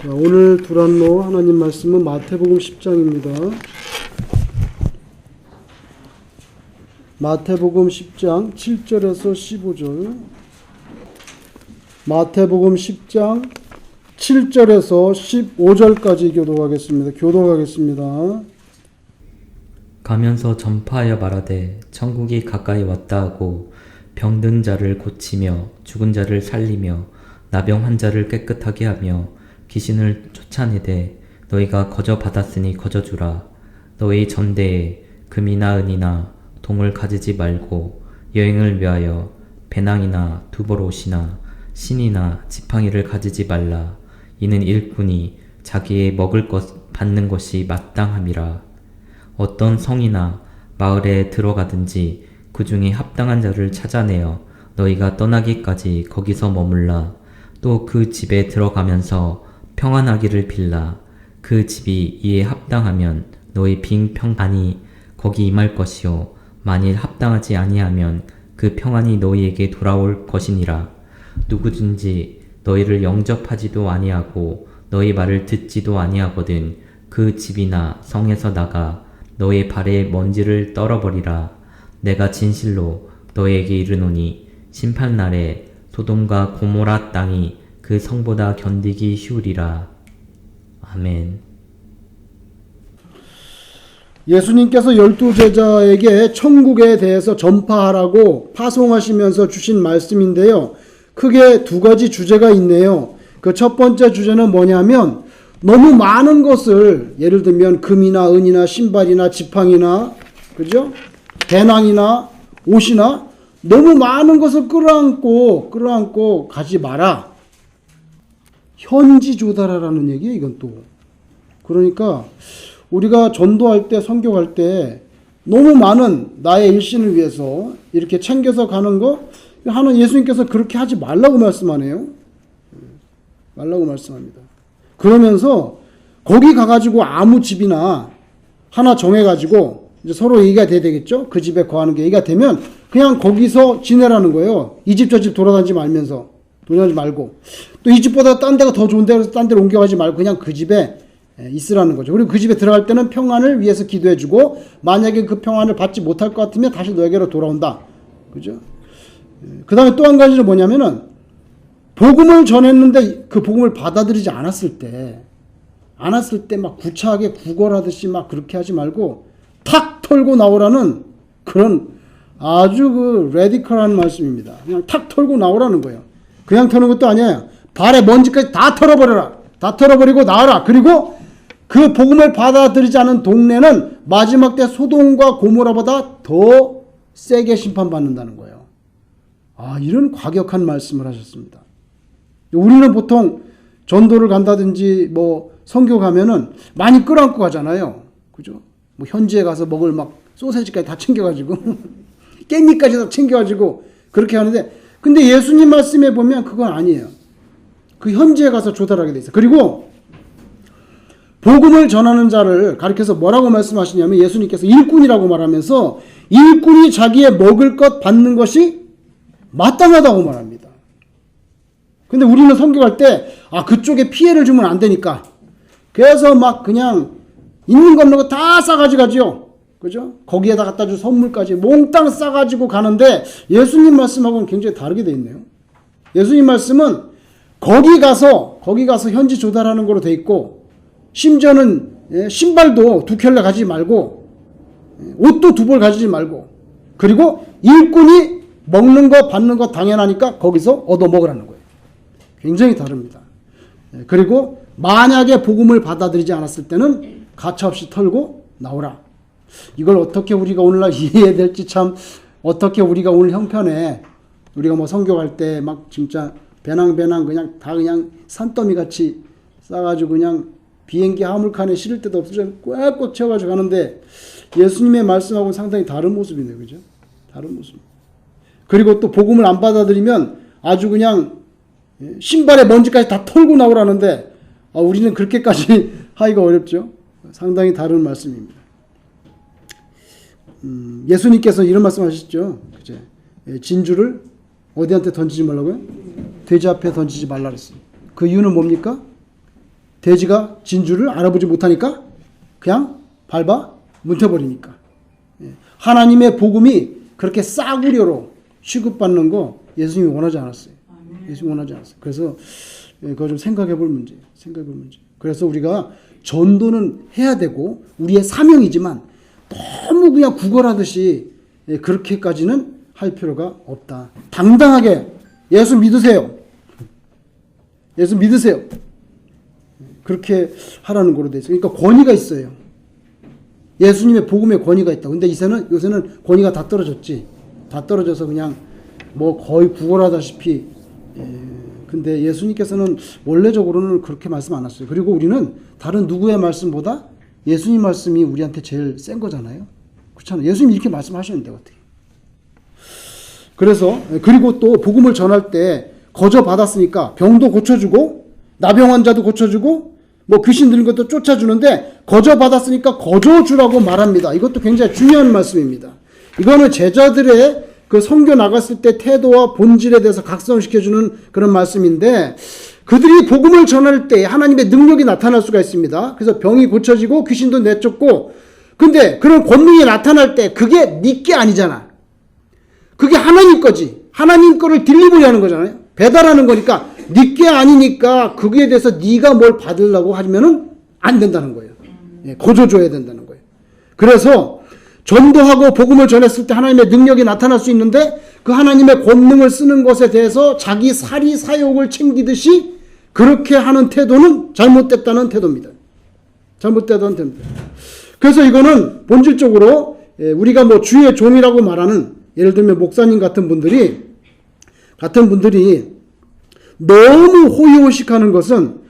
자, 오늘 두란노 하나님 말씀은 마태복음 10장입니다. 마태복음 10장 7절에서 15절. 마태복음 10장 7절에서 15절까지 교독하겠습니다. 가면서 전파하여 말하되 천국이 가까이 왔다 하고 병든 자를 고치며 죽은 자를 살리며 나병 환자를 깨끗하게 하며 귀신을 쫓아내되 너희가 거저 받았으니 거저 주라. 너희 전대에 금이나 은이나 동을 가지지 말고 여행을 위하여 배낭이나 두벌옷이나 신이나 지팡이를 가지지 말라. 이는 일꾼이 자기의 먹을 것 받는 것이 마땅함이라. 어떤 성이나 마을에 들어가든지 그 중에 합당한 자를 찾아내어 너희가 떠나기까지 거기서 머물라. 또 그 집에 들어가면서 평안하기를 빌라. 그 집이 이에 합당하면 너희 빈 평안이 거기 임할 것이요 만일 합당하지 아니하면 그 평안이 너희에게 돌아올 것이니라. 누구든지 너희를 영접하지도 아니하고 너희 말을 듣지도 아니하거든 그 집이나 성에서 나가 너희 발에 먼지를 떨어버리라. 내가 진실로 너희에게 이르노니 심판날에 소돔과 고모라 땅이 그 성보다 견디기 쉬우리라. 아멘. 예수님께서 12제자에게 천국에 대해서 전파하라고 파송하시면서 주신 말씀인데요. 크게 두 가지 주제가 있네요. 그 첫 번째 주제는 뭐냐면 너무 많은 것을 예를 들면 금이나 은이나 신발이나 지팡이나 그죠? 배낭이나 옷이나 너무 많은 것을 끌어안고 가지 마라. 현지 조달하라는 얘기예요, 이건 또. 그러니까 우리가 전도할 때, 선교할 때 너무 많은 나의 일신을 위해서 이렇게 챙겨서 가는 거 하는 예수님께서 그렇게 하지 말라고 말씀하네요. 말라고 말씀합니다. 그러면서 거기 가가지고 아무 집이나 하나 정해가지고 이제 서로 얘기가 돼야 되겠죠? 그 집에 거하는 게 얘기가 되면 그냥 거기서 지내라는 거예요. 이 집 저 집 돌아다니지 말고 또 이 집보다 딴 데가 더 좋은데 그래서 딴 데로 옮겨가지 말고 그냥 그 집에 있으라는 거죠. 그리고 그 집에 들어갈 때는 평안을 위해서 기도해주고 만약에 그 평안을 받지 못할 것 같으면 다시 너에게로 돌아온다. 그죠? 그 다음에 또 한 가지는 뭐냐면은 복음을 전했는데 그 복음을 받아들이지 않았을 때 막 구차하게 구걸하듯이 막 그렇게 하지 말고 탁 털고 나오라는 그런 아주 그 레디컬한 말씀입니다. 그냥 탁 털고 나오라는 거예요. 그냥 터는 것도 아니에요. 발에 먼지까지 다 털어버려라. 다 털어버리고 나와라. 그리고 그 복음을 받아들이지 않은 동네는 마지막 때 소돔과 고모라보다 더 세게 심판받는다는 거예요. 이런 과격한 말씀을 하셨습니다. 우리는 보통 전도를 간다든지 뭐 선교 가면은 많이 끌어안고 가잖아요. 그죠? 뭐 현지에 가서 먹을 막 소세지까지 다 챙겨가지고 깻잎까지 다 챙겨가지고 그렇게 하는데 근데 예수님 말씀에 보면 그건 아니에요. 그 현지에 가서 조달하게 돼 있어요. 그리고 복음을 전하는 자를 가리켜서 뭐라고 말씀하시냐면 예수님께서 일꾼이라고 말하면서 일꾼이 자기의 먹을 것 받는 것이 마땅하다고 말합니다. 근데 우리는 선교할 때 그쪽에 피해를 주면 안 되니까 그래서 막 그냥 있는 거 없는 거 다 싸가지고 가지요. 그죠? 거기에다 갖다 줄 선물까지 몽땅 싸가지고 가는데 예수님 말씀하고는 굉장히 다르게 돼 있네요. 예수님 말씀은 거기 가서 현지 조달하는 거로 돼 있고 심지어는 신발도 두 켤레 가지지 말고 옷도 두 벌 가지지 말고 그리고 일꾼이 먹는 거 받는 거 당연하니까 거기서 얻어 먹으라는 거예요. 굉장히 다릅니다. 그리고 만약에 복음을 받아들이지 않았을 때는 가차없이 털고 나오라. 이걸 어떻게 우리가 오늘날 이해해야 될지 참 어떻게 우리가 오늘 형편에 우리가 뭐 선교할 때 막 진짜 배낭 그냥 다 그냥 산더미 같이 싸가지고 그냥 비행기 화물칸에 실을 때도 없어서 꽉꽉 채워가지고 가는데 예수님의 말씀하고는 상당히 다른 모습이네요. 그죠? 다른 모습. 그리고 또 복음을 안 받아들이면 아주 그냥 신발에 먼지까지 다 털고 나오라는데 우리는 그렇게까지 하기가 어렵죠. 상당히 다른 말씀입니다. 예수님께서 이런 말씀하셨죠. 그제 진주를 어디한테 던지지 말라고요? 돼지 앞에 던지지 말라 그랬어요. 그 이유는 뭡니까? 돼지가 진주를 알아보지 못하니까 그냥 밟아 문태버리니까. 하나님의 복음이 그렇게 싸구려로 취급받는 거 예수님이 원하지 않았어요. 예수님이 원하지 않았어요. 그래서 그거 좀 생각해 볼 문제. 그래서 우리가 전도는 해야 되고 우리의 사명이지만 너무 그냥 구걸하듯이 그렇게까지는 할 필요가 없다. 당당하게 예수 믿으세요. 예수 믿으세요. 그렇게 하라는 거로 돼 있어요. 그러니까 권위가 있어요. 예수님의 복음에 권위가 있다. 근데 요새는 권위가 다 떨어졌지. 다 떨어져서 그냥 뭐 거의 구걸하다시피. 근데 예수님께서는 원래적으로는 그렇게 말씀 안 하셨어요. 그리고 우리는 다른 누구의 말씀보다 예수님 말씀이 우리한테 제일 센 거잖아요. 그렇잖아요. 예수님이 이렇게 말씀하셨는데 어떻게. 그래서 그리고 또 복음을 전할 때 거저 받았으니까 병도 고쳐주고 나병 환자도 고쳐주고 뭐 귀신 들린 것도 쫓아주는데 거저 받았으니까 거저 주라고 말합니다. 이것도 굉장히 중요한 말씀입니다. 이거는 제자들의 그 선교 나갔을 때 태도와 본질에 대해서 각성시켜주는 그런 말씀인데 그들이 복음을 전할 때 하나님의 능력이 나타날 수가 있습니다. 그래서 병이 고쳐지고 귀신도 내쫓고 근데 그런 권능이 나타날 때 그게 네 게 아니잖아. 그게 하나님 거지. 하나님 거를 딜리버리 하는 거잖아요. 배달하는 거니까 네 게 아니니까 거기에 대해서 네가 뭘 받으려고 하면은 안 된다는 거예요. 거저 줘야 된다는 거예요. 그래서 전도하고 복음을 전했을 때 하나님의 능력이 나타날 수 있는데 그 하나님의 권능을 쓰는 것에 대해서 자기 사리 사욕을 챙기듯이 그렇게 하는 태도는 잘못됐다는 태도입니다. 잘못됐다는 태도입니다. 그래서 이거는 본질적으로 우리가 뭐 주의 종이라고 말하는 예를 들면 목사님 같은 분들이 너무 호의호식하는 것은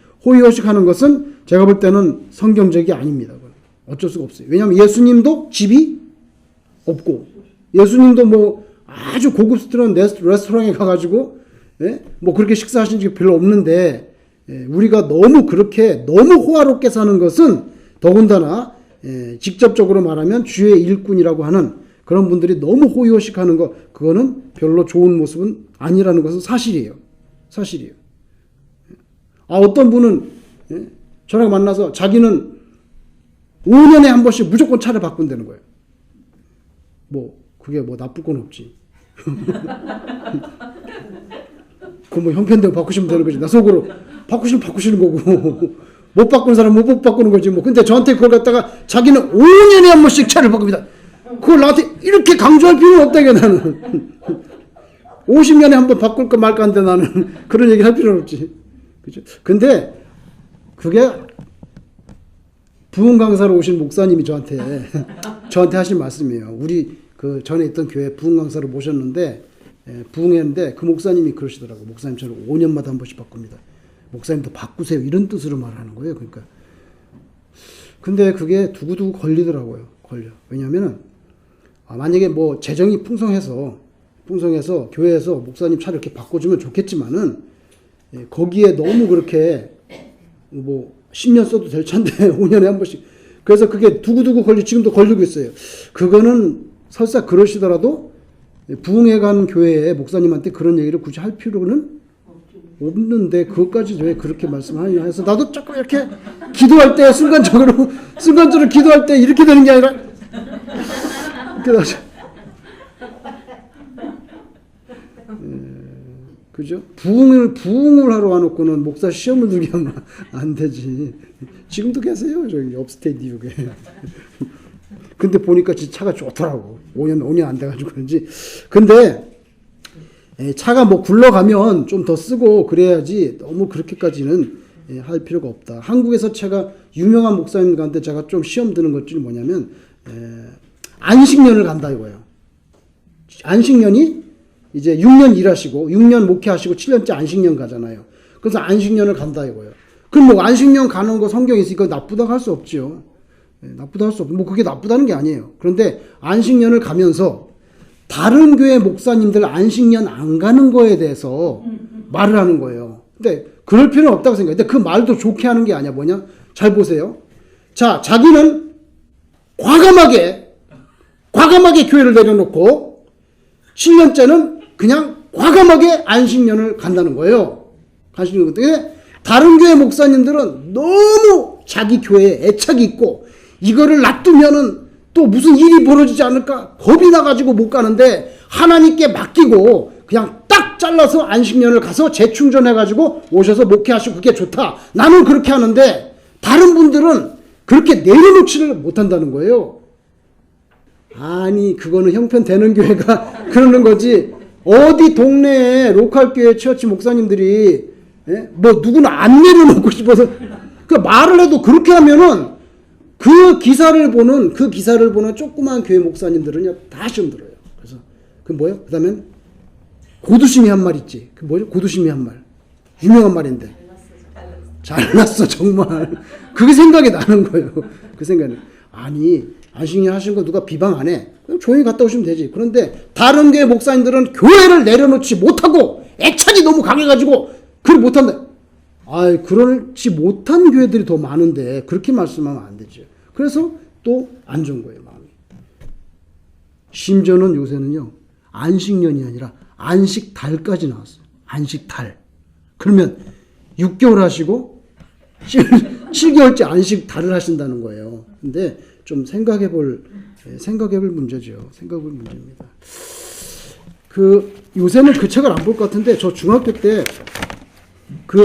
제가 볼 때는 성경적이 아닙니다. 어쩔 수가 없어요. 왜냐하면 예수님도 집이 없고 예수님도 뭐 아주 고급스러운 레스토랑에 가가지고 뭐 그렇게 식사하신 적이 별로 없는데 우리가 너무 호화롭게 사는 것은 더군다나 직접적으로 말하면 주의 일꾼이라고 하는 그런 분들이 너무 호의호식하는 거 그거는 별로 좋은 모습은 아니라는 것은 사실이에요. 어떤 분은 저랑 만나서 자기는 5년에 한 번씩 무조건 차를 바꾼다는 거예요. 뭐 그게 뭐 나쁠 건 없지. 그 뭐 형편대로 바꾸시면 되는 거지. 나 속으로 바꾸시는 거고 못 바꾸는 사람은 못 바꾸는 거지 뭐. 근데 저한테 그걸 갖다가 자기는 5년에 한 번씩 차를 바꿉니다. 그걸 나한테 이렇게 강조할 필요는 없다 이게 나는. 50년에 한 번 바꿀까 말까 한데 나는 그런 얘기 할 필요는 없지. 그죠? 근데 그게 부흥 강사로 오신 목사님이 저한테 하신 말씀이에요. 우리 그 전에 있던 교회 부흥 강사로 모셨는데 부흥했는데 그 목사님이 그러시더라고. 목사님 저는 5년마다 한 번씩 바꿉니다. 목사님도 바꾸세요. 이런 뜻으로 말하는 거예요. 그러니까 근데 그게 두고두고 걸리더라고요. 왜냐하면은 만약에 뭐 재정이 풍성해서 교회에서 목사님 차를 이렇게 바꿔주면 좋겠지만은 거기에 너무 그렇게 뭐 10년 써도 될 차인데 5년에 한 번씩 그래서 그게 두고두고 지금도 걸리고 있어요. 그거는 설사 그러시더라도 부흥회관 교회의 목사님한테 그런 얘기를 굳이 할 필요는 없는데 그것까지 왜 그렇게 말씀하냐 해서 나도 조금 이렇게 기도할 때 순간적으로 기도할 때 이렇게 되는 게 아니라 그죠? 부흥을 하러 와놓고는 목사 시험을 들게 하면 안 되지. 지금도 계세요, 저기 업스테이트 뉴욕에. 근데 보니까 진짜 차가 좋더라고. 5년 안 돼가지고 그런지. 근데 차가 뭐 굴러가면 좀 더 쓰고 그래야지 너무 그렇게까지는 할 필요가 없다. 한국에서 제가 유명한 목사님한테 제가 좀 시험 드는 것 중에 뭐냐면 안식년을 간다 이거예요. 안식년이 이제 6년 일하시고 6년 목회하시고 7년째 안식년 가잖아요. 그래서 안식년을 간다 이거예요. 그럼 뭐 안식년 가는 거 성경에 있으니까 나쁘다고 할 수 없죠. 나쁘다고 할 수 없고 뭐 그게 나쁘다는 게 아니에요. 그런데 안식년을 가면서 다른 교회 목사님들 안식년 안 가는 거에 대해서 말을 하는 거예요. 근데 그럴 필요는 없다고 생각해요. 근데 그 말도 좋게 하는 게 아니야. 뭐냐? 잘 보세요. 자, 자기는 과감하게 교회를 내려놓고 7년째는 그냥 과감하게 안식년을 간다는 거예요. 안식년. 다른 교회 목사님들은 너무 자기 교회에 애착이 있고 이거를 놔두면은 또 무슨 일이 벌어지지 않을까 겁이 나가지고 못 가는데 하나님께 맡기고 그냥 딱 잘라서 안식년을 가서 재충전해가지고 오셔서 목회하시고 그게 좋다. 나는 그렇게 하는데 다른 분들은 그렇게 내려놓지를 못한다는 거예요. 아니 그거는 형편되는 교회가 그러는 거지. 어디 동네에 로컬 교회 처치 목사님들이 뭐 누구는 안 내려놓고 싶어서 그 말을 해도 그렇게 하면은 그 기사를 보는 조그만 교회 목사님들은요 다 시험 들어요. 그래서 그 뭐예요? 그다음엔 고두심이 한 말 있지. 그 뭐죠? 고두심이 한 말. 유명한 말인데. 잘났어 정말. 그게 생각이 나는 거예요. 그 생각이. 아니 안식년 하신 거 누가 비방 안 해. 그냥 조용히 갔다 오시면 되지. 그런데 다른 교회 목사님들은 교회를 내려놓지 못하고 애착이 너무 강해가지고 그걸 못한다. 아이 그렇지 못한 교회들이 더 많은데 그렇게 말씀하면 안 되죠. 그래서 또 안 좋은 거예요 마음이. 심지어는 요새는요 안식년이 아니라 안식달까지 나왔어요. 안식달. 그러면 6개월 하시고 7개월째 안식달을 하신다는 거예요. 근데 좀 생각해볼 문제죠. 생각해볼 문제입니다. 요새는 그 책을 안 볼 것 같은데 저 중학교 때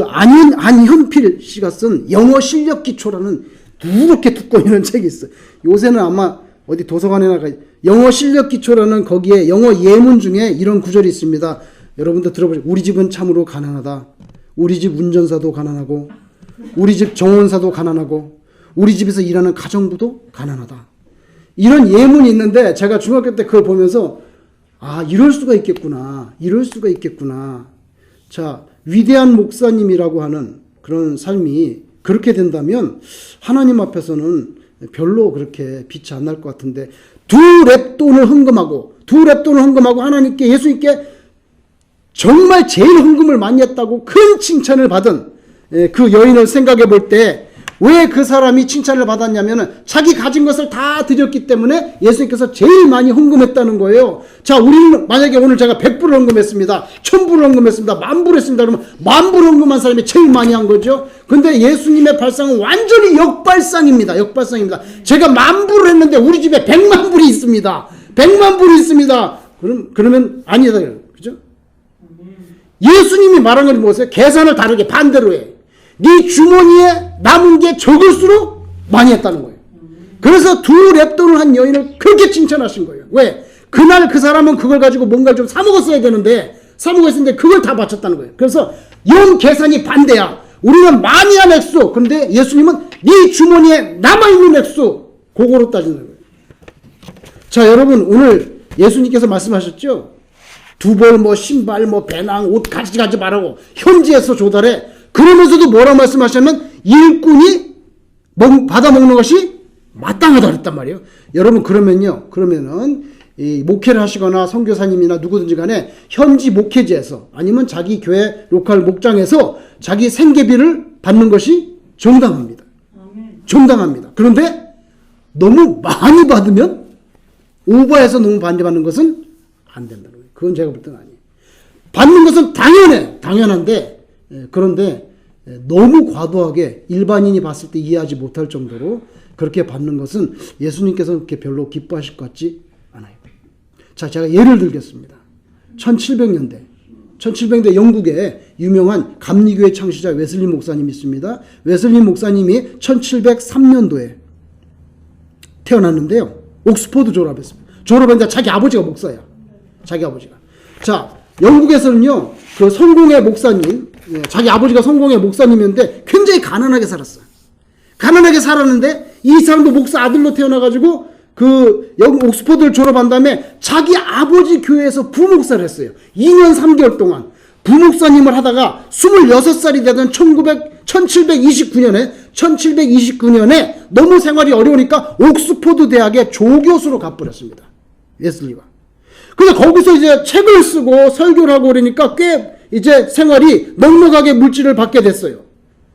안현필 씨가 쓴 영어 실력 기초라는 누렇게 두꺼운 이런 책이 있어요. 요새는 아마 어디 도서관에나 영어 실력 기초라는 거기에 영어 예문 중에 이런 구절이 있습니다. 여러분도 들어보세요. 우리 집은 참으로 가난하다. 우리 집 운전사도 가난하고 우리 집 정원사도 가난하고 우리 집에서 일하는 가정부도 가난하다. 이런 예문이 있는데 제가 중학교 때 그걸 보면서 이럴 수가 있겠구나. 자, 위대한 목사님이라고 하는 그런 삶이 그렇게 된다면 하나님 앞에서는 별로 그렇게 빛이 안 날 것 같은데 두 랩돈을 헌금하고 하나님께 예수님께 정말 제일 헌금을 많이 했다고 큰 칭찬을 받은 그 여인을 생각해 볼 때 왜 그 사람이 칭찬을 받았냐면은 자기 가진 것을 다 드렸기 때문에 예수님께서 제일 많이 헌금했다는 거예요. 자, 우리는 만약에 오늘 제가 100불을 헌금했습니다. 1000불을 헌금했습니다. 10,000불 했습니다. 그러면 10,000불 헌금한 사람이 제일 많이 한 거죠. 근데 예수님의 발상은 완전히 역발상입니다. 제가 10,000불을 했는데 우리 집에 100,000불이 있습니다. 100,000불이 있습니다. 그러면 아니다. 그죠? 예수님이 말한 건 뭐였어요? 계산을 다르게 반대로 해. 네 주머니에 남은 게 적을수록 많이 했다는 거예요. 그래서 두 랩돈을 한 여인을 그렇게 칭찬하신 거예요. 왜? 그날 그 사람은 그걸 가지고 뭔가를 좀 사먹었어야 되는데 사먹었는데 그걸 다 바쳤다는 거예요. 그래서 영 계산이 반대야. 우리는 많이 한 액수. 그런데 예수님은 네 주머니에 남아있는 액수. 그거로 따지는 거예요. 자, 여러분 오늘 예수님께서 말씀하셨죠? 두벌 신발 배낭 옷 가지가지 말라고 현지에서 조달해. 그러면서도 뭐라고 말씀하시냐면 일꾼이 받아먹는 것이 마땅하다 그랬단 말이에요. 여러분 그러면은 이 목회를 하시거나 선교사님이나 누구든지 간에 현지 목회지에서 아니면 자기 교회 로컬 목장에서 자기 생계비를 받는 것이 정당합니다. 그런데 너무 많이 받으면 오버해서 너무 많이 받는 것은 안 된다는 거예요. 그건 제가 볼 때는 아니에요. 받는 것은 당연한데 그런데 너무 과도하게 일반인이 봤을 때 이해하지 못할 정도로 그렇게 받는 것은 예수님께서 그렇게 별로 기뻐하실 것 같지 않아요. 자, 제가 예를 들겠습니다. 1700년대 영국에 유명한 감리교회 창시자 웨슬리 목사님이 있습니다. 웨슬리 목사님이 1703년도에 태어났는데요. 옥스퍼드 졸업했습니다. 졸업했는데 자기 아버지가 목사야. 자기 아버지가. 자, 영국에서는요, 그 성공의 목사님, 자기 아버지가 성공의 목사님이었는데 굉장히 가난하게 살았어요. 가난하게 살았는데 이 사람도 목사 아들로 태어나가지고 옥스퍼드를 졸업한 다음에 자기 아버지 교회에서 부목사를 했어요. 2년 3개월 동안 부목사님을 하다가 26살이 되던 1729년에 너무 생활이 어려우니까 옥스퍼드 대학의 조교수로 가버렸습니다. 웨슬리가. 근데 거기서 이제 책을 쓰고 설교를 하고 그러니까 꽤 이제 생활이 넉넉하게 물질을 받게 됐어요.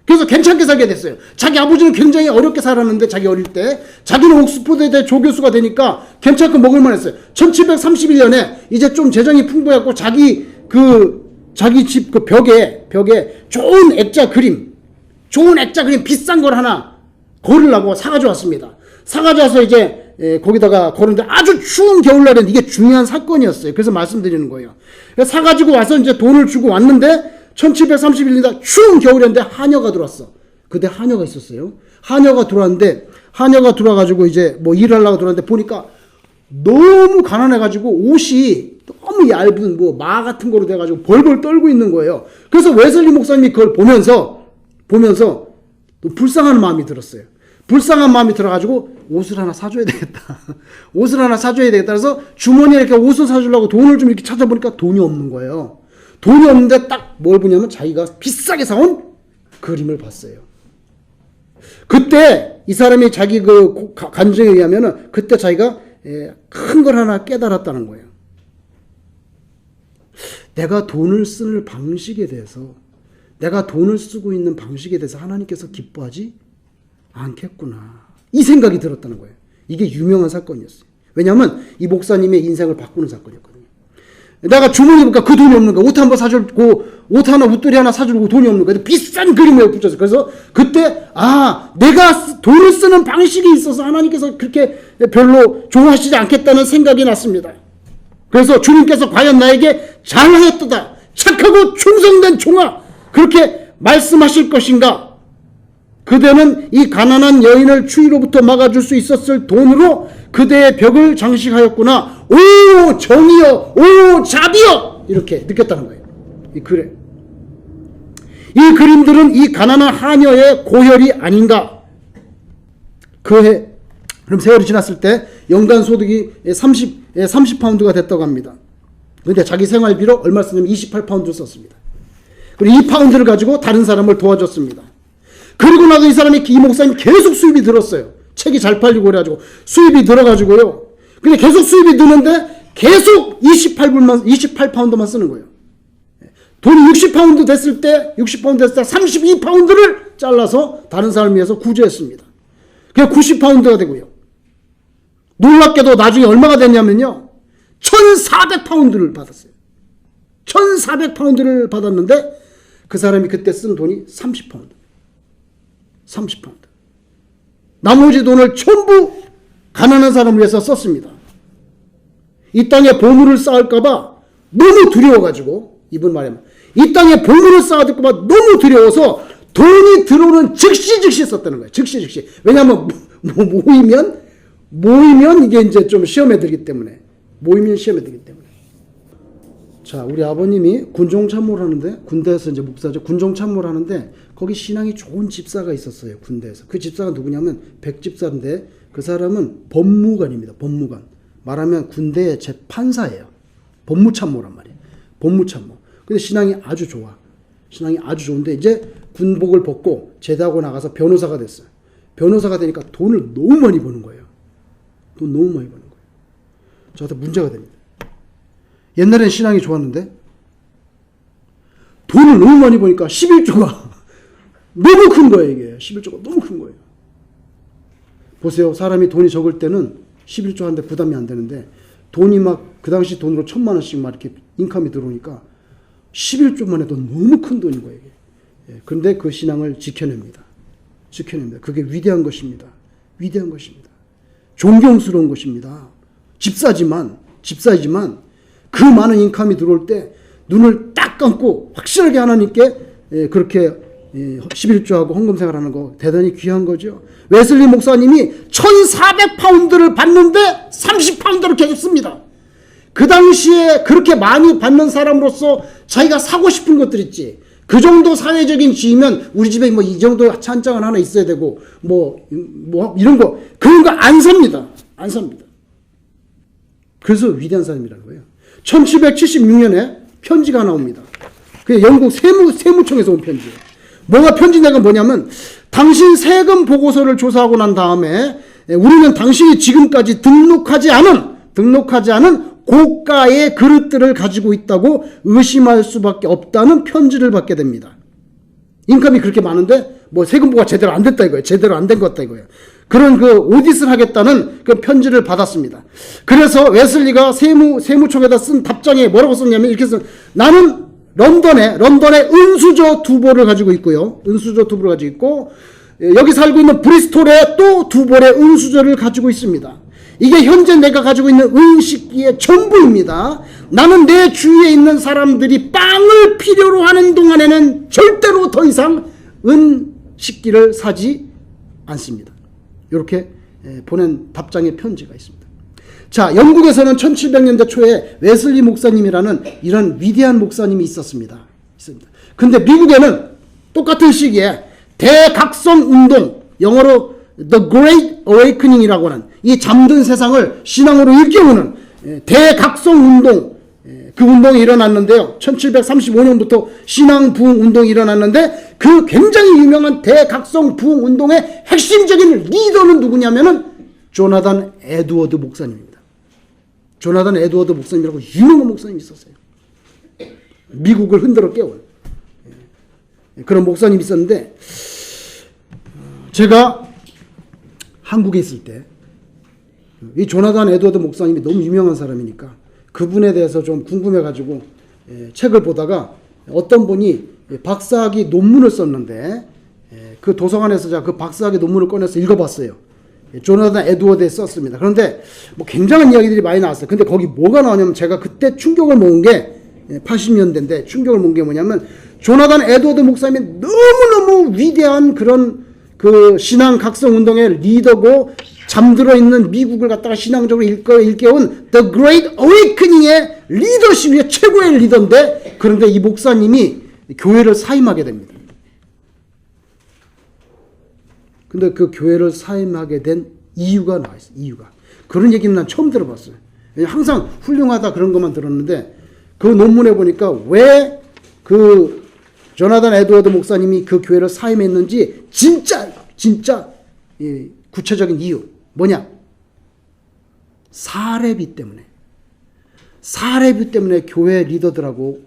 그래서 괜찮게 살게 됐어요. 자기 아버지는 굉장히 어렵게 살았는데 자기 어릴 때 자기는 옥스퍼드에 대해 조교수가 되니까 괜찮고 먹을만 했어요. 1731년에 이제 좀 재정이 풍부해갖고 자기 집 벽에 좋은 액자 그림 좋은 액자 그냥 비싼 걸 하나 걸으려고 사가지고 왔습니다. 사가지고 와서 이제 거기다가 걸었는데 아주 추운 겨울날엔 이게 중요한 사건이었어요. 그래서 말씀드리는 거예요. 사가지고 와서 이제 돈을 주고 왔는데 1731년이다. 추운 겨울이었는데 하녀가 들어왔어. 그때 하녀가 있었어요. 하녀가 들어왔는데 하녀가 들어와가지고 이제 뭐 일을 하려고 들어왔는데 보니까 너무 가난해가지고 옷이 너무 얇은 뭐 마 같은 거로 돼가지고 벌벌 떨고 있는 거예요. 그래서 웨슬리 목사님이 그걸 보면서 또 불쌍한 마음이 들었어요. 불쌍한 마음이 들어가지고 옷을 하나 사줘야 되겠다. 옷을 하나 사줘야 되겠다. 그래서 주머니에 이렇게 옷을 사주려고 돈을 좀 이렇게 찾아보니까 돈이 없는 거예요. 돈이 없는데 딱 뭘 보냐면 자기가 비싸게 사온 그림을 봤어요. 그때 이 사람이 자기 그 간증에 의하면은 그때 자기가 큰 걸 하나 깨달았다는 거예요. 내가 돈을 쓰는 방식에 대해서, 내가 돈을 쓰고 있는 방식에 대해서 하나님께서 기뻐하지 않겠구나. 이 생각이 들었다는 거예요. 이게 유명한 사건이었어요. 왜냐하면 이 목사님의 인생을 바꾸는 사건이었거든요. 내가 주머니 보니까 그 돈이 없는 거야. 옷 한 번 사주고, 옷 하나, 웃돌이 하나 사주고 돈이 없는 거야. 비싼 그림을 붙였어요. 그래서 그때, 내가 돈을 쓰는 방식이 있어서 하나님께서 그렇게 별로 좋아하시지 않겠다는 생각이 났습니다. 그래서 주님께서 과연 나에게 잘하였도다. 착하고 충성된 종아. 그렇게 말씀하실 것인가? 그대는 이 가난한 여인을 추위로부터 막아줄 수 있었을 돈으로 그대의 벽을 장식하였구나. 오 정이여, 오 자비여, 이렇게 느꼈다는 거예요. 이 그림들은 이 가난한 하녀의 고혈이 아닌가. 그해 그럼 세월이 지났을 때 연간 소득이 30파운드가 됐다고 합니다. 그런데 자기 생활비로 얼마 쓰냐면 28파운드를 썼습니다. 그리고 이 파운드를 가지고 다른 사람을 도와줬습니다. 그리고 나서 이 사람이, 이 목사님이 계속 수입이 들었어요. 책이 잘 팔리고 그래가지고 수입이 들어가지고요. 근데 계속 수입이 드는데 계속 28파운드만 쓰는 거예요. 돈이 60파운드 됐을 때 32파운드를 잘라서 다른 사람을 위해서 구제했습니다. 그게 90파운드가 되고요. 놀랍게도 나중에 얼마가 됐냐면요. 1400파운드를 받았어요. 1400파운드를 받았는데 그 사람이 그때 쓴 돈이 30파운드. 나머지 돈을 전부 가난한 사람을 위해서 썼습니다. 이 땅에 보물을 쌓을까봐 너무 두려워가지고, 이분 말하면 이 땅에 보물을 쌓을까봐 너무 두려워서 돈이 들어오는 즉시 썼다는 거예요. 즉시. 왜냐하면 모이면 이게 이제 좀 시험에 들기 때문에. 자, 우리 아버님이 군종참모를 하는데, 군대에서 이제 목사죠. 군종참모를 하는데 거기 신앙이 좋은 집사가 있었어요. 군대에서. 그 집사가 누구냐면 백집사인데 그 사람은 법무관입니다. 법무관. 말하면 군대의 재판사예요. 법무참모란 말이에요. 법무참모. 근데 신앙이 아주 좋아. 신앙이 아주 좋은데 이제 군복을 벗고 제대하고 나가서 변호사가 됐어요. 변호사가 되니까 돈을 너무 많이 버는 거예요. 저한테 문제가 됩니다. 옛날엔 신앙이 좋았는데 돈을 너무 많이 버니까 11조가 너무 큰 거예요. 이게 11조가 너무 큰 거예요. 보세요. 사람이 돈이 적을 때는 11조 한데 부담이 안 되는데 돈이 막 그 당시 돈으로 1000만 원씩 막 이렇게 인컴이 들어오니까 11조만 해도 너무 큰 돈인 거예요. 이게. 그런데 그 신앙을 지켜냅니다. 그게 위대한 것입니다. 존경스러운 것입니다. 집사이지만 그 많은 인컴이 들어올 때 눈을 딱 감고 확실하게 하나님께 그렇게 11조하고 헌금생활하는 거 대단히 귀한 거죠. 웨슬리 목사님이 1400파운드를 받는데 30파운드를 계속 씁니다. 그 당시에 그렇게 많이 받는 사람으로서 자기가 사고 싶은 것들 있지. 그 정도 사회적인 지위면 우리 집에 뭐 이 정도 찬장은 하나 있어야 되고 뭐 이런 거 그런 거 안 삽니다. 그래서 위대한 사람이라는 거예요. 1776년에 편지가 나옵니다. 그게 영국 세무청에서 온 편지예요. 편지 내가 뭐냐면 당신 세금 보고서를 조사하고 난 다음에 우리는 당신이 지금까지 등록하지 않은 고가의 그릇들을 가지고 있다고 의심할 수밖에 없다는 편지를 받게 됩니다. 인컴이 그렇게 많은데 세금 보고가 제대로 안 됐다 이거예요. 제대로 안 된 것 같다 이거예요. 그런 그 오디트를 하겠다는 그 편지를 받았습니다. 그래서 웨슬리가 세무청에다 쓴 답장에 뭐라고 썼냐면 이렇게 나는 런던에 은수저 두보를 가지고 있고요. 은수저 두보를 가지고 있고, 여기 살고 있는 브리스톨에 또 두 볼의 은수저를 가지고 있습니다. 이게 현재 내가 가지고 있는 은식기의 전부입니다. 나는 내 주위에 있는 사람들이 빵을 필요로 하는 동안에는 절대로 더 이상 은식기를 사지 않습니다. 이렇게 보낸 답장의 편지가 있습니다. 자, 영국에서는 1700년대 초에 웨슬리 목사님이라는 이런 위대한 목사님이 있었습니다. 근데 미국에는 똑같은 시기에 대각성 운동, 영어로 The Great Awakening이라고 하는 이 잠든 세상을 신앙으로 일깨우는 대각성 운동, 그 운동이 일어났는데요. 1735년부터 신앙 부흥 운동이 일어났는데 그 굉장히 유명한 대각성 부흥 운동의 핵심적인 리더는 누구냐면은 조나단 에드워드 목사님입니다. 조나단 에드워드 목사님이라고 유명한 목사님이 있었어요. 미국을 흔들어 깨운 그런 목사님이 있었는데, 제가 한국에 있을 때 이 조나단 에드워드 목사님이 너무 유명한 사람이니까 그분에 대해서 좀 궁금해가지고 책을 보다가 어떤 분이 박사학위 논문을 썼는데, 그 도서관에서 제가 그 박사학위 논문을 꺼내서 읽어봤어요. 조나단 에드워드에 썼습니다. 그런데 뭐 굉장한 이야기들이 많이 나왔어요. 근데 거기 뭐가 나오냐면, 제가 그때 충격을 먹은 게 80년대인데 충격을 먹은 게 뭐냐면, 조나단 에드워드 목사님이 너무너무 위대한 그런 그 신앙 각성 운동의 리더고, 잠들어 있는 미국을 갖다가 신앙적으로 일깨운 The Great Awakening의 리더십 의 최고의 리더인데, 그런데 이 목사님이 교회를 사임하게 됩니다. 근데 그 교회를 사임하게 된 이유가 나와 있어요. 이유가. 그런 얘기는 난 처음 들어봤어요. 항상 훌륭하다 그런 것만 들었는데, 그 논문에 보니까 왜 그 조나단 에드워드 목사님이 그 교회를 사임했는지 진짜 구체적인 이유 뭐냐? 사례비 때문에. 사례비 때문에 교회 리더들하고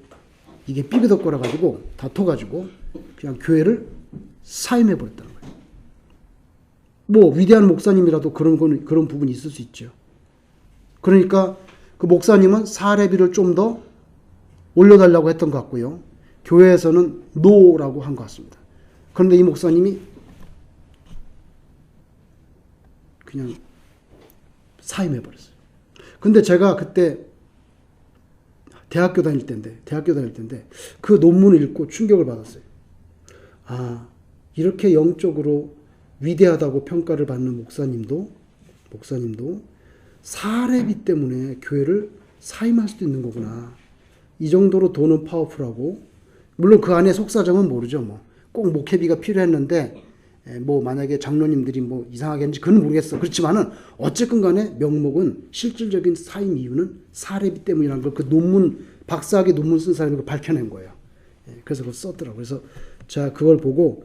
이게 삐그덕거려 가지고 다퉈가지고 그냥 교회를 사임해 버렸다는 거예요. 뭐 위대한 목사님이라도 그런 부분이 있을 수 있죠. 그러니까 그 목사님은 사례비를 좀 더 올려달라고 했던 것 같고요. 교회에서는 노라고 한 것 같습니다. 그런데 이 목사님이 그냥 사임해 버렸어요. 근데 제가 그때 대학교 다닐 때인데 그 논문을 읽고 충격을 받았어요. 아, 이렇게 영적으로 위대하다고 평가를 받는 목사님도 사례비 때문에 교회를 사임할 수도 있는 거구나. 이 정도로 돈은 파워풀하고, 물론 그 안에 속사정은 모르죠. 뭐 꼭 목회비가 필요했는데 뭐 만약에 장로님들이 뭐 이상하게 했는지 그건 모르겠어. 그렇지만은 어쨌건 간에 명목은 실질적인 사임 이유는 사례비 때문이라는 걸 그 논문, 박사학위 논문 쓴 사람이 그걸 밝혀낸 거예요. 그래서 그걸 썼더라고요. 그래서 제가 그걸 보고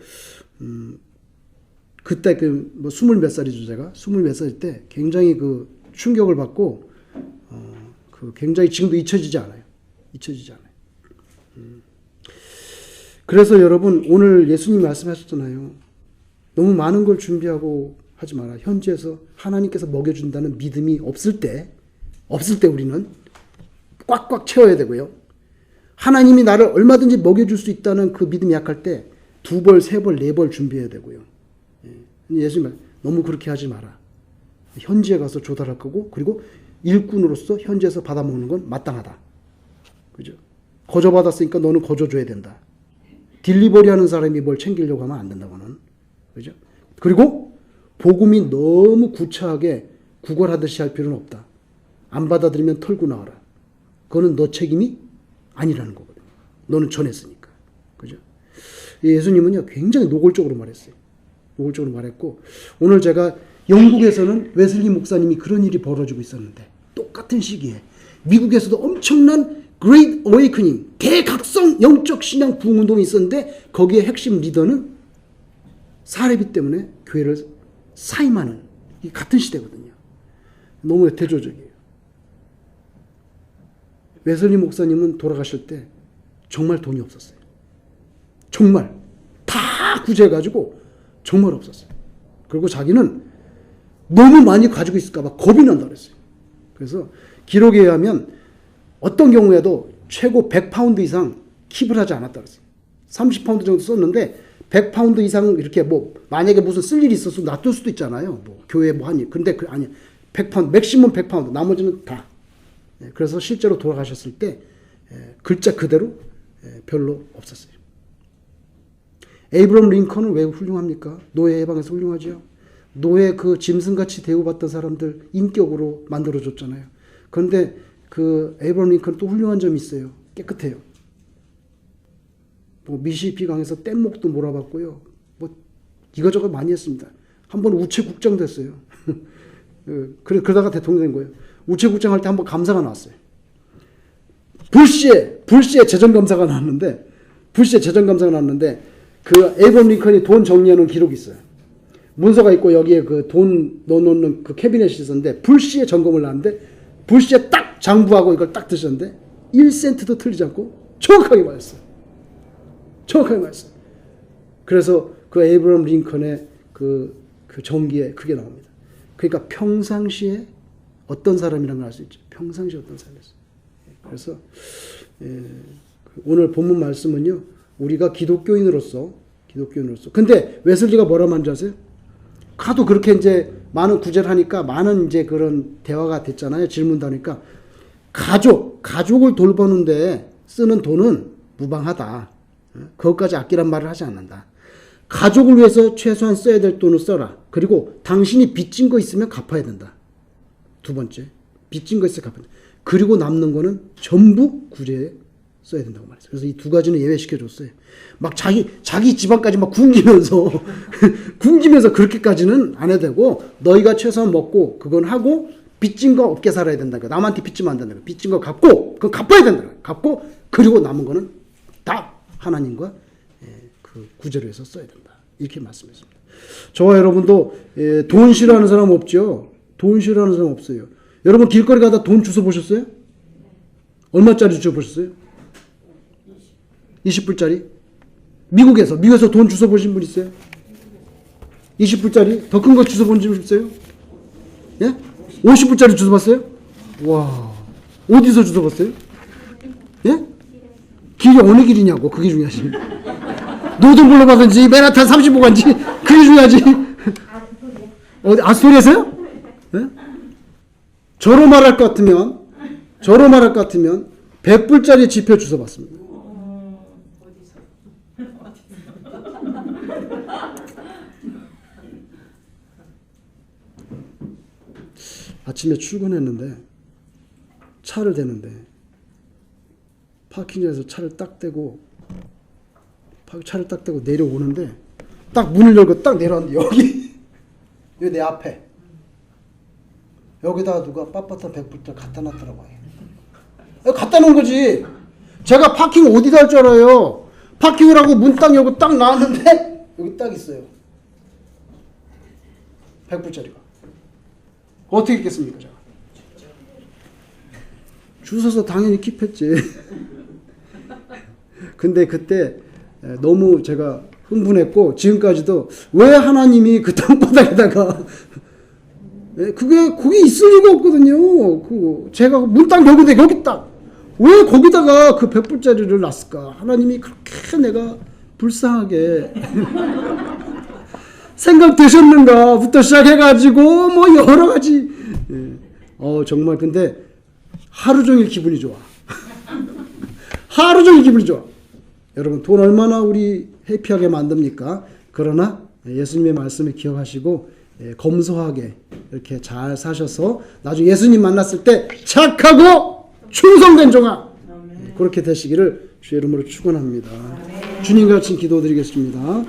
그때 그 뭐 20몇 살이죠. 제가 20몇 살일 때 굉장히 그 충격을 받고 그 굉장히 지금도 잊혀지지 않아요. 그래서 여러분, 오늘 예수님 말씀하셨잖아요. 너무 많은 걸 준비하고 하지 마라. 현지에서 하나님께서 먹여준다는 믿음이 없을 때 우리는 꽉꽉 채워야 되고요. 하나님이 나를 얼마든지 먹여줄 수 있다는 그 믿음이 약할 때 2벌, 3벌, 4벌 준비해야 되고요. 예수님 말, 너무 그렇게 하지 마라. 현지에 가서 조달할 거고, 그리고 일꾼으로서 현지에서 받아먹는 건 마땅하다. 그죠? 거저 받았으니까 너는 거저 줘야 된다. 딜리버리 하는 사람이 뭘 챙기려고 하면 안 된다고는. 그죠? 그리고 복음이 너무 구차하게 구걸하듯이 할 필요는 없다. 안 받아들이면 털고 나와라. 그거는 너 책임이 아니라는 거거든요. 너는 전했으니까. 그죠? 예수님은요, 굉장히 노골적으로 말했어요. 노골적으로 말했고, 오늘 제가 영국에서는 웨슬리 목사님이 그런 일이 벌어지고 있었는데, 똑같은 시기에 미국에서도 엄청난 Great Awakening, 대각성 영적 신앙 부흥 운동이 있었는데, 거기에 핵심 리더는 사례비 때문에 교회를 사임하는, 이 같은 시대거든요. 너무 대조적이에요. 웨슬리 목사님은 돌아가실 때 정말 돈이 없었어요. 정말 다 구제해가지고 정말 없었어요. 그리고 자기는 너무 많이 가지고 있을까봐 겁이 난다 그랬어요. 그래서 기록에 의하면 어떤 경우에도 최고 100파운드 이상 킵을 하지 않았다 그랬어요. 30파운드 정도 썼는데 100파운드 이상 이렇게 뭐 만약에 무슨 쓸 일이 있어서 놔둘 수도 있잖아요. 뭐 교회 뭐 하니. 근데 아니 100파운드 맥시멈 100파운드 나머지는 다. 그래서 실제로 돌아가셨을 때 글자 그대로 별로 없었어요. 에이브럼 링컨은 왜 훌륭합니까? 노예 해방에서 훌륭하죠. 노예 그 짐승같이 대우받던 사람들 인격으로 만들어줬잖아요. 그런데 그 에이브럼 링컨은 또 훌륭한 점이 있어요. 깨끗해요. 뭐 미시시피 강에서 뗏목도 몰아봤고요. 뭐 이거저거 많이 했습니다. 한 번 우체국장 됐어요. 그러다가 대통령 된 거예요. 우체국장 할 때 한 번 감사가 나왔어요. 불시에 재정감사가 나왔는데 그 에이브럼 링컨이 돈 정리하는 기록이 있어요. 문서가 있고 여기에 그 돈 넣어놓는 그 캐비넷이 있었는데 불시에 점검을 나왔는데 불시에 딱 장부하고 이걸 딱 드셨는데 1센트도 틀리지 않고 정확하게 맞았어요. 그래서 그 에이브럼 링컨의 그 정기에 그게 나옵니다. 그러니까 평상시에 어떤 사람이라는 걸 알 수 있죠. 평상시에 어떤 사람이었어요. 그래서 오늘 본문 말씀은요. 우리가 기독교인으로서 근데 웨슬리가 뭐라 말인지 아세요? 하도 그렇게 이제 많은 구제를 하니까 많은 이제 그런 대화가 됐잖아요. 질문도 하니까 가족을 돌보는데 쓰는 돈은 무방하다. 그것까지 아끼란 말을 하지 않는다. 가족을 위해서 최소한 써야 될 돈을 써라. 그리고 당신이 빚진 거 있으면 갚아야 된다. 두 번째, 빚진 거 있으면 갚아야 된다. 그리고 남는 거는 전부 구제에 써야 된다고 말했어요. 그래서 이 두 가지는 예외시켜줬어요. 막 자기 집안까지 막 굶기면서 그렇게까지는 안 해도 되고 너희가 최소한 먹고 그건 하고 빚진 거 없게 살아야 된다. 남한테 빚지면 안 된다. 빚진 거 갚고 그건 갚아야 된다. 갚고 그리고 남은 거는 다 하나님과 그 구제를 해서 써야 된다. 이렇게 말씀했습니다. 저와 여러분도 돈 싫어하는 사람 없죠? 돈 싫어하는 사람 없어요. 여러분 길거리 가다 돈 주워 보셨어요? 얼마짜리 주워 보셨어요? 20불짜리? 미국에서 돈 주워 보신 분 있어요? 20불짜리? 더 큰 거 주워 본 적 있어요? 예? 50불짜리 주워 봤어요? 와, 어디서 주워 봤어요? 예? 길이 어느 길이냐고, 그게 중요하지. 노동불로 가든지 맨하탄 35 간지 그게 중요하지. 어디 아스토리아서요? 예? 저로 말할 것 같으면 100불짜리 지폐 주워 봤습니다. 아침에 출근했는데 차를 대는데 파킹장에서 차를 딱 대고 내려오는데 딱 문을 열고 딱 내려왔는데 여기 내 앞에 여기다가 누가 빳빳한 100불짜리 갖다 놨더라고요. 갖다 놓은 거지. 제가 파킹 어디다 할 줄 알아요. 파킹을 하고 문 딱 열고 딱 나왔는데 여기 딱 있어요. 100불짜리가. 어떻게 했겠습니까? 제가? 주워서 당연히 킵했지. 근데 그때 너무 제가 흥분했고 지금까지도 왜 하나님이 그 땅바닥에다가 거기 있을 리가 없거든요. 제가 문 딱 열고 여기 딱 왜 거기다가 그 100불짜리를 놨을까? 하나님이 그렇게 내가 불쌍하게 생각되셨는가부터 시작해가지고 뭐 여러 가지 정말 근데 하루 종일 기분이 좋아. 여러분 돈 얼마나 우리 해피하게 만듭니까? 그러나 예수님의 말씀을 기억하시고 검소하게 이렇게 잘 사셔서 나중에 예수님 만났을 때 착하고 충성된 종아 그렇게 되시기를 주의 이름으로 축원합니다. 주님 같이 기도드리겠습니다.